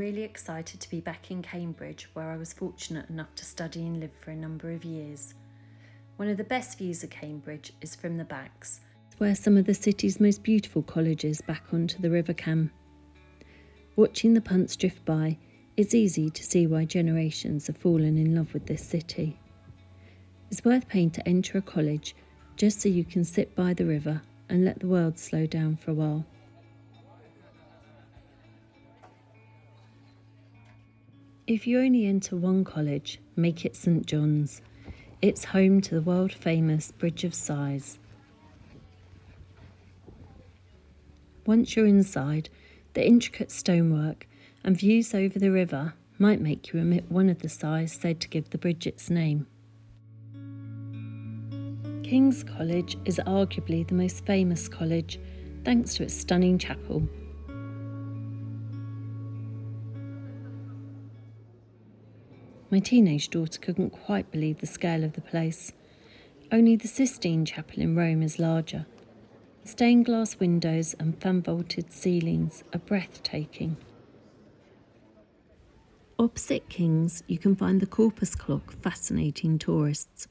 really excited to be back in Cambridge, where I was fortunate enough to study and live for a number of years. One of the best views of Cambridge is from the Backs, where some of the city's most beautiful colleges back onto the River Cam. Watching the punts drift by, it's easy to see why generations have fallen in love with this city. It's worth paying to enter a college just so you can sit by the river and let the world slow down for a while. If you only enter one college, make it St John's. It's home to the world-famous Bridge of Sighs. Once you're inside, the intricate stonework and views over the river might make you omit one of the sighs said to give the bridge its name. King's College is arguably the most famous college, thanks to its stunning chapel. My teenage daughter couldn't quite believe the scale of the place. Only the Sistine Chapel in Rome is larger. Stained glass windows and fan-vaulted ceilings are breathtaking. Opposite King's, you can find the Corpus Clock fascinating tourists.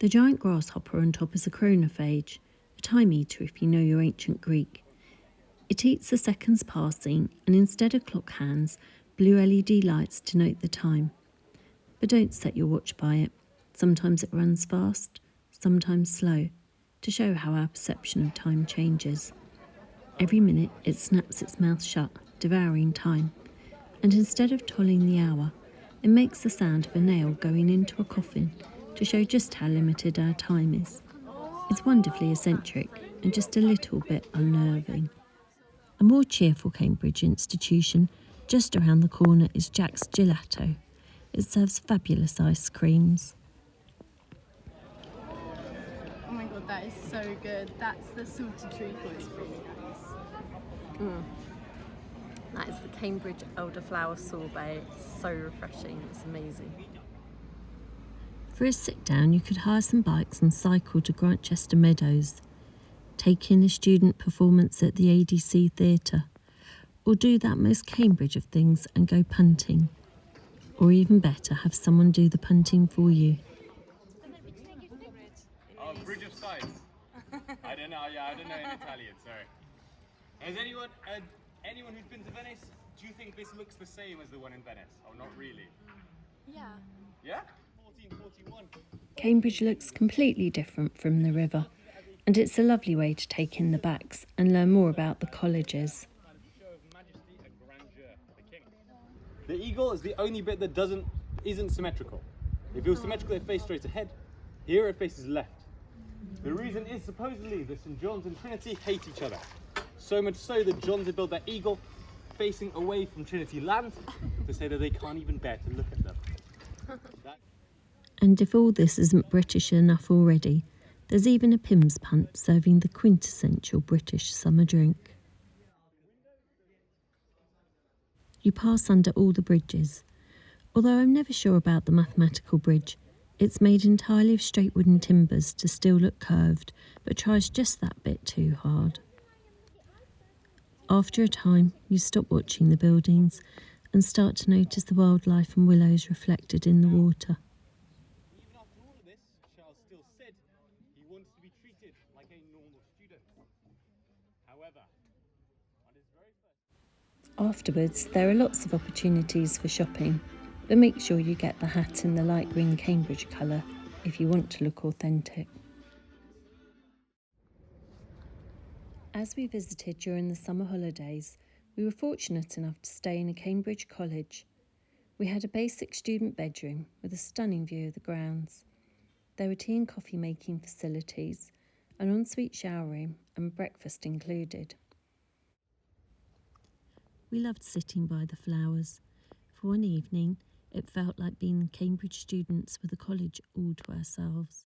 The giant grasshopper on top is a chronophage, a time eater if you know your ancient Greek. It eats the seconds passing, and instead of clock hands, blue LED lights denote the time. But don't set your watch by it. Sometimes it runs fast, sometimes slow, to show how our perception of time changes. Every minute it snaps its mouth shut, devouring time, and instead of tolling the hour, it makes the sound of a nail going into a coffin to show just how limited our time is. It's wonderfully eccentric and just a little bit unnerving. A more cheerful Cambridge institution just around the corner is Jack's Gelato. It serves fabulous ice creams. Oh my god, that is so good. That's the salted treacle, it's really nice. That is the Cambridge elderflower sorbet. It's so refreshing, it's amazing. For a sit down, you could hire some bikes and cycle to Grantchester Meadows, take in a student performance at the ADC Theatre, or do that most Cambridge of things and go punting. Or even better, have someone do the punting for you. Oh, Bridge of Sighs. I don't know in Italian, sorry. Has anyone who's been to Venice, do you think this looks the same as the one in Venice? Oh, not really. Yeah. Yeah? 1441. Cambridge looks completely different from the river, and it's a lovely way to take in the Backs and learn more about the colleges. The eagle is the only bit that isn't symmetrical. If it was symmetrical, it faced straight ahead. Here it faces left. The reason is supposedly that St John's and Trinity hate each other. So much so that John's had built their eagle facing away from Trinity land to say that they can't even bear to look at them. And if all this isn't British enough already, there's even a Pimm's punt serving the quintessential British summer drink. You pass under all the bridges. Although I'm never sure about the mathematical bridge, it's made entirely of straight wooden timbers to still look curved, but tries just that bit too hard. After a time, you stop watching the buildings and start to notice the wildlife and willows reflected in the water. Even after all of this, Charles still said he wants to be treated like a normal student. However, on his very first... Afterwards, there are lots of opportunities for shopping, but make sure you get the hat in the light green Cambridge colour if you want to look authentic. As we visited during the summer holidays, we were fortunate enough to stay in a Cambridge college. We had a basic student bedroom with a stunning view of the grounds. There were tea and coffee making facilities, an ensuite shower room and breakfast included. We loved sitting by the flowers. For one evening, it felt like being Cambridge students with the college all to ourselves.